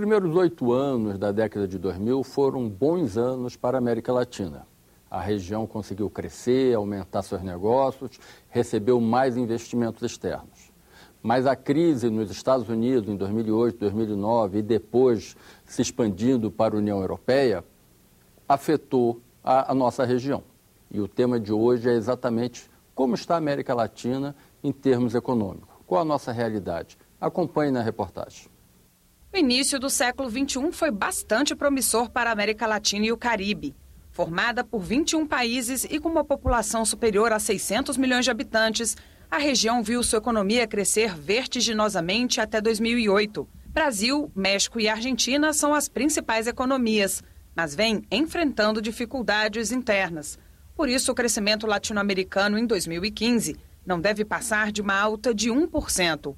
primeiros 8 anos da década de 2000 foram bons anos para a América Latina. A região conseguiu crescer, aumentar seus negócios, recebeu mais investimentos externos. Mas a crise nos Estados Unidos em 2008, 2009 e depois se expandindo para a União Europeia, afetou a nossa região. E o tema de hoje é exatamente como está a América Latina em termos econômicos. Qual a nossa realidade? Acompanhe na reportagem. O início do século XXI foi bastante promissor para a América Latina e o Caribe. Formada por 21 países e com uma população superior a 600 milhões de habitantes, a região viu sua economia crescer vertiginosamente até 2008. Brasil, México e Argentina são as principais economias, mas vêm enfrentando dificuldades internas. Por isso, o crescimento latino-americano em 2015 não deve passar de uma alta de 1%.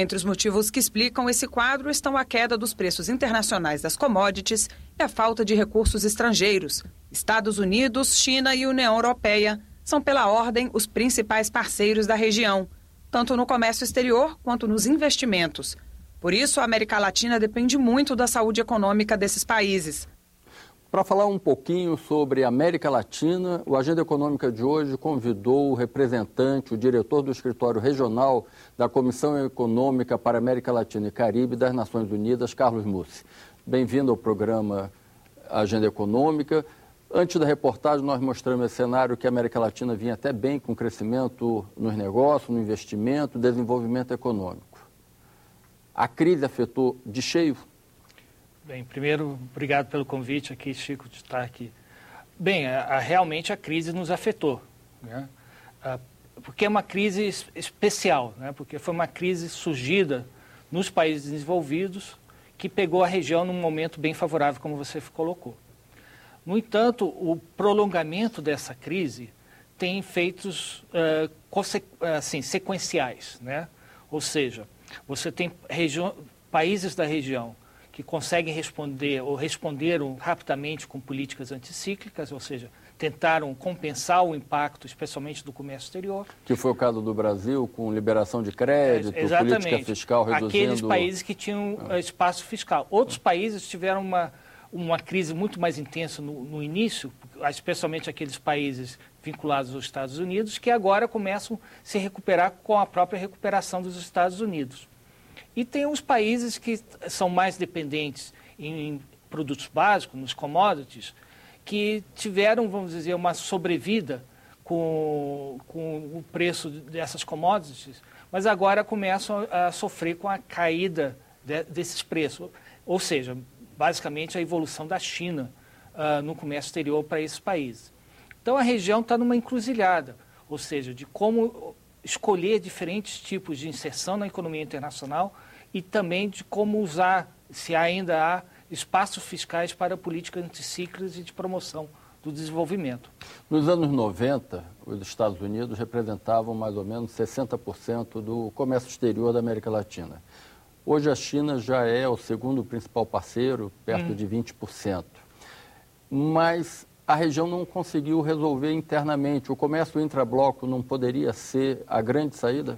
Entre os motivos que explicam esse quadro estão a queda dos preços internacionais das commodities e a falta de recursos estrangeiros. Estados Unidos, China e União Europeia são, pela ordem, os principais parceiros da região, tanto no comércio exterior quanto nos investimentos. Por isso, a América Latina depende muito da saúde econômica desses países. Para falar um pouquinho sobre a América Latina, o Agenda Econômica de hoje convidou o representante, o diretor do Escritório Regional da Comissão Econômica para a América Latina e Caribe das Nações Unidas, Carlos Mussi. Bem-vindo ao programa Agenda Econômica. Antes da reportagem, nós mostramos esse cenário que a América Latina vinha até bem com crescimento nos negócios, no investimento, desenvolvimento econômico. A crise afetou de cheio? Bem, primeiro, obrigado pelo convite aqui, Chico, de estar aqui. Bem, realmente a crise nos afetou, né? Porque é uma crise especial, né? Porque foi uma crise surgida nos países desenvolvidos que pegou a região num momento bem favorável, como você colocou. No entanto, o prolongamento dessa crise tem efeitos sequenciais, né? Ou seja, você tem países da região que conseguem responder ou responderam rapidamente com políticas anticíclicas, ou seja, tentaram compensar o impacto, especialmente do comércio exterior. Que foi o caso do Brasil, com liberação de crédito, política fiscal reduzindo... Aqueles países que tinham espaço fiscal. Outros países tiveram uma crise muito mais intensa no início, especialmente aqueles países vinculados aos Estados Unidos, que agora começam a se recuperar com a própria recuperação dos Estados Unidos. E tem os países que são mais dependentes em produtos básicos, nos commodities, que tiveram, vamos dizer, uma sobrevida com o preço dessas commodities, mas agora começam a sofrer com a caída desses preços. Ou seja, basicamente a evolução da China no comércio exterior para esses países. Então a região está numa encruzilhada, ou seja, de como escolher diferentes tipos de inserção na economia internacional e também de como usar, se ainda há espaços fiscais para políticas anticíclicas e de promoção do desenvolvimento. Nos anos 90, os Estados Unidos representavam mais ou menos 60% do comércio exterior da América Latina. Hoje a China já é o segundo principal parceiro, perto de 20%. Mas a região não conseguiu resolver internamente. O comércio intrabloco não poderia ser a grande saída?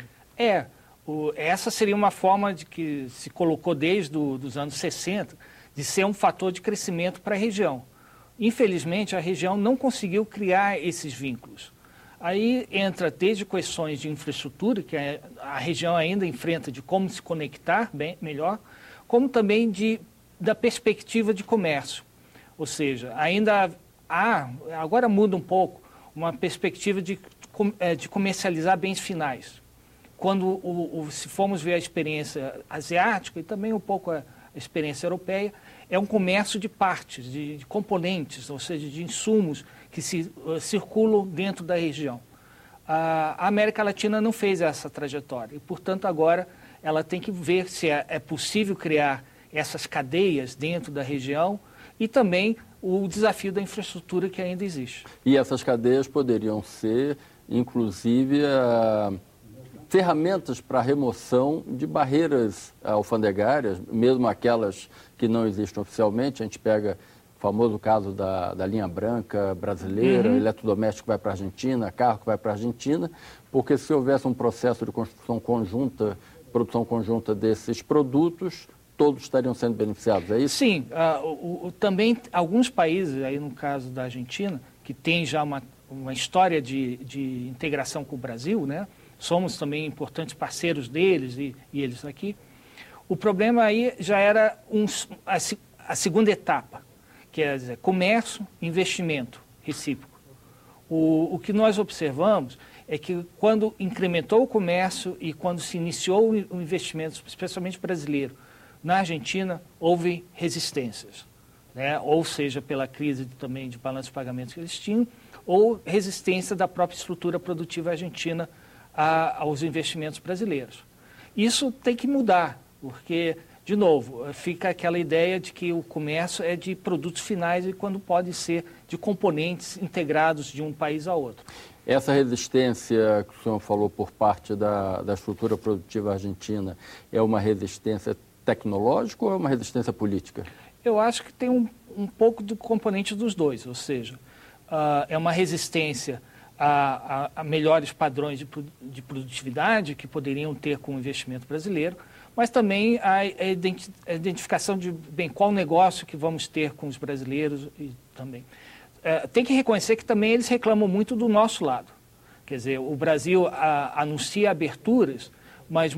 Essa seria uma forma de que se colocou desde os anos 60, de ser um fator de crescimento para a região. Infelizmente, a região não conseguiu criar esses vínculos. Aí entra desde questões de infraestrutura, que a região ainda enfrenta, de como se conectar melhor, como também da perspectiva de comércio. Ou seja, ainda agora muda um pouco, uma perspectiva de comercializar bens finais. Quando, se formos ver a experiência asiática e também um pouco a experiência europeia, é um comércio de partes, de componentes, ou seja, de insumos que circulam dentro da região. A América Latina não fez essa trajetória e, portanto, agora ela tem que ver se é possível criar essas cadeias dentro da região e também o desafio da infraestrutura que ainda existe. E essas cadeias poderiam ser, inclusive, ferramentas para a remoção de barreiras alfandegárias, mesmo aquelas que não existem oficialmente. A gente pega o famoso caso da linha branca brasileira, eletrodoméstico que vai para a Argentina, carro que vai para a Argentina, porque se houvesse um processo de construção conjunta, produção conjunta desses produtos, todos estariam sendo beneficiados, é isso? Sim, também alguns países, aí no caso da Argentina, que tem já uma história de integração com o Brasil, né? Somos também importantes parceiros deles e eles aqui. O problema aí já era a segunda etapa, que é dizer, comércio, investimento recíproco. O que nós observamos é que quando incrementou o comércio e quando se iniciou o investimento, especialmente brasileiro, na Argentina, houve resistências, né? Ou seja, pela crise também de balanço de pagamentos que eles tinham, ou resistência da própria estrutura produtiva argentina aos investimentos brasileiros. Isso tem que mudar, porque, de novo, fica aquela ideia de que o comércio é de produtos finais e quando pode ser de componentes integrados de um país a outro. Essa resistência que o senhor falou por parte da estrutura produtiva argentina é uma resistência tecnológica ou é uma resistência política? Eu acho que tem um pouco do componente dos dois, ou seja, é uma resistência a melhores padrões de produtividade que poderiam ter com o investimento brasileiro, mas também a identificação de, bem, qual negócio que vamos ter com os brasileiros e também. Tem que reconhecer que também eles reclamam muito do nosso lado. Quer dizer, o Brasil anuncia aberturas, mas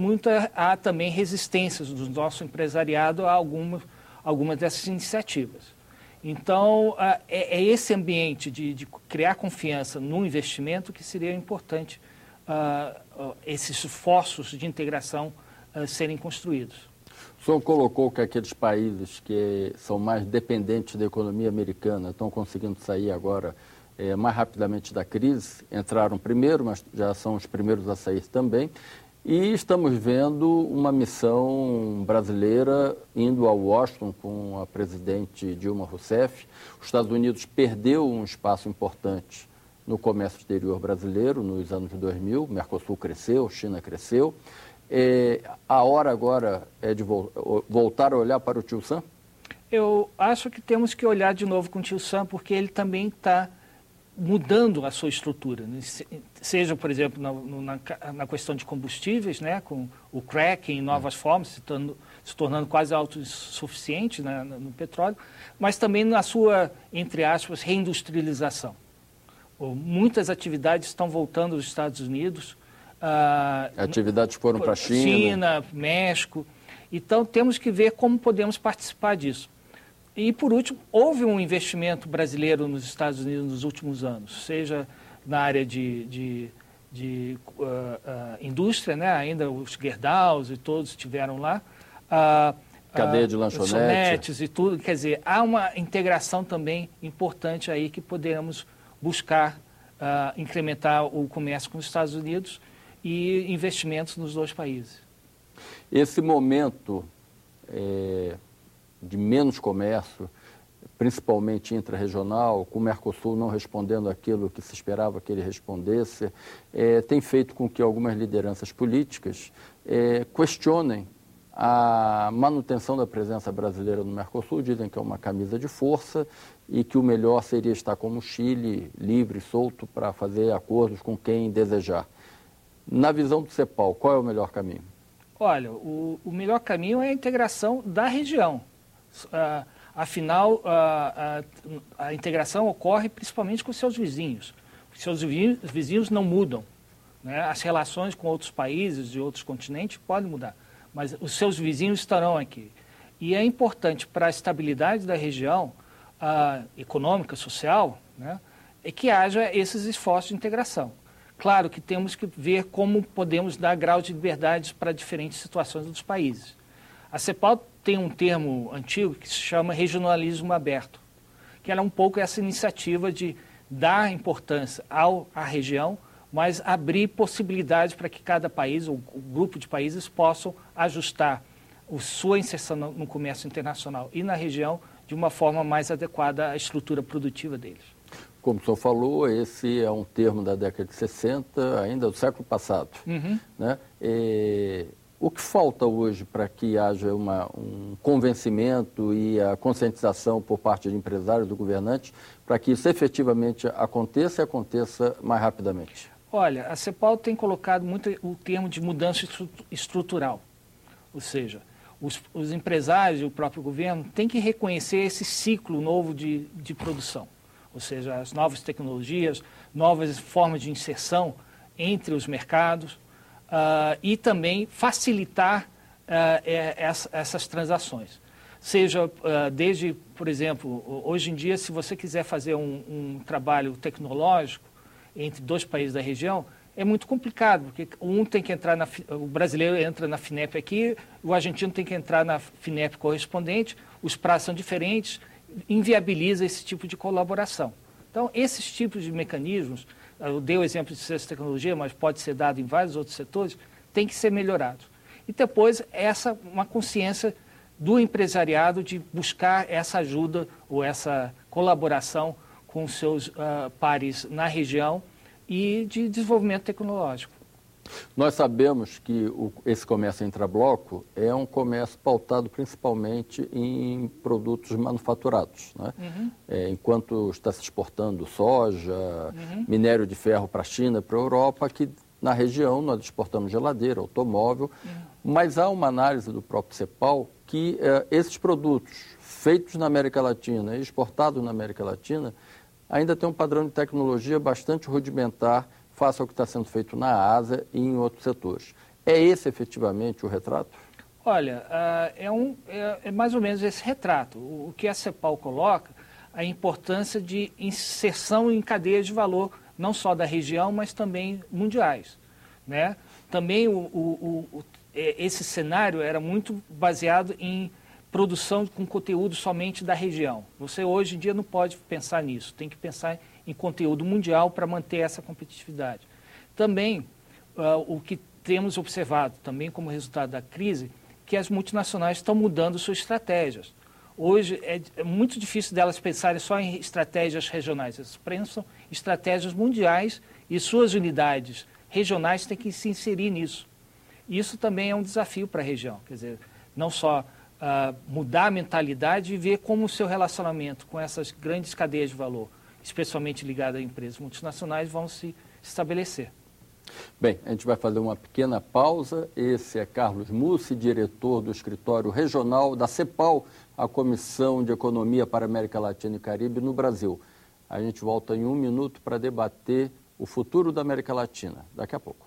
há também resistências do nosso empresariado a algumas dessas iniciativas. Então, é esse ambiente de criar confiança no investimento que seria importante esses esforços de integração serem construídos. O senhor colocou que aqueles países que são mais dependentes da economia americana estão conseguindo sair agora mais rapidamente da crise, entraram primeiro, mas já são os primeiros a sair também. E estamos vendo uma missão brasileira indo a Washington com a presidente Dilma Rousseff. Os Estados Unidos perdeu um espaço importante no comércio exterior brasileiro nos anos 2000. Mercosul cresceu, China cresceu. A hora agora é de voltar a olhar para o tio Sam? Eu acho que temos que olhar de novo com o tio Sam, porque ele também está mudando a sua estrutura, seja, por exemplo, na questão de combustíveis, né, com o cracking em novas formas, se tornando quase autossuficiente, né, no petróleo, mas também na sua, entre aspas, reindustrialização. Muitas atividades estão voltando aos Estados Unidos. Atividades foram para a China, México. Então, temos que ver como podemos participar disso. E, por último, houve um investimento brasileiro nos Estados Unidos nos últimos anos, seja na área de indústria, né? Ainda os Gerdaus e todos estiveram lá. Cadeia de lanchonetes e tudo. Quer dizer, há uma integração também importante aí que podemos buscar incrementar o comércio com os Estados Unidos e investimentos nos dois países. Esse momento de menos comércio, principalmente intra-regional, com o Mercosul não respondendo aquilo que se esperava que ele respondesse, tem feito com que algumas lideranças políticas questionem a manutenção da presença brasileira no Mercosul, dizem que é uma camisa de força e que o melhor seria estar como o Chile, livre, solto, para fazer acordos com quem desejar. Na visão do CEPAL, qual é o melhor caminho? Olha, o melhor caminho é a integração da região. Afinal, a integração ocorre principalmente com seus vizinhos. Seus vizinhos não mudam, né? As relações com outros países de outros continentes podem mudar, mas os seus vizinhos estarão aqui. E é importante para a estabilidade da região econômica, social, né, que haja esses esforços de integração. Claro que temos que ver como podemos dar graus de liberdade para diferentes situações dos países. A CEPAL tem um termo antigo que se chama regionalismo aberto, que era um pouco essa iniciativa de dar importância à região, mas abrir possibilidades para que cada país, ou grupo de países, possam ajustar a sua inserção no comércio internacional e na região de uma forma mais adequada à estrutura produtiva deles. Como o senhor falou, esse é um termo da década de 60, ainda do século passado. Uhum. Né? O que falta hoje para que haja um convencimento e a conscientização por parte de empresários, do governante, para que isso efetivamente aconteça e aconteça mais rapidamente? Olha, a CEPAL tem colocado muito o termo de mudança estrutural. Ou seja, os empresários e o próprio governo têm que reconhecer esse ciclo novo de produção, ou seja, as novas tecnologias, novas formas de inserção entre os mercados e também facilitar essas transações. Seja desde, por exemplo, hoje em dia, se você quiser fazer um trabalho tecnológico entre dois países da região, é muito complicado, porque um tem que entrar o brasileiro entra na FINEP aqui, o argentino tem que entrar na FINEP correspondente, os prazos são diferentes, inviabiliza esse tipo de colaboração. Então, esses tipos de mecanismos, eu dei o exemplo de ciência e tecnologia, mas pode ser dado em vários outros setores, tem que ser melhorado. E depois, uma consciência do empresariado de buscar essa ajuda ou essa colaboração com seus pares na região e de desenvolvimento tecnológico. Nós sabemos que esse comércio intrabloco é um comércio pautado principalmente em produtos manufaturados, né? Enquanto está se exportando soja, minério de ferro para a China, para a Europa, aqui na região nós exportamos geladeira, automóvel, mas há uma análise do próprio CEPAL que esses produtos feitos na América Latina e exportados na América Latina ainda tem um padrão de tecnologia bastante rudimentar face ao que está sendo feito na Ásia e em outros setores. É esse efetivamente o retrato? Olha, é mais ou menos esse retrato. O que a CEPAL coloca, a importância de inserção em cadeias de valor, não só da região, mas também mundiais, né? Também esse cenário era muito baseado em produção com conteúdo somente da região. Você hoje em dia não pode pensar nisso, tem que pensar em conteúdo mundial para manter essa competitividade. Também, o que temos observado, também como resultado da crise, que as multinacionais estão mudando suas estratégias. Hoje é muito difícil delas pensarem só em estratégias regionais, elas pensam em estratégias mundiais e suas unidades regionais têm que se inserir nisso. Isso também é um desafio para a região, quer dizer, não só mudar a mentalidade e ver como o seu relacionamento com essas grandes cadeias de valor, especialmente ligadas a empresas multinacionais, vão se estabelecer. Bem, a gente vai fazer uma pequena pausa. Esse é Carlos Mussi, diretor do escritório regional da CEPAL, a Comissão de Economia para a América Latina e Caribe no Brasil. A gente volta em 1 minuto para debater o futuro da América Latina. Daqui a pouco.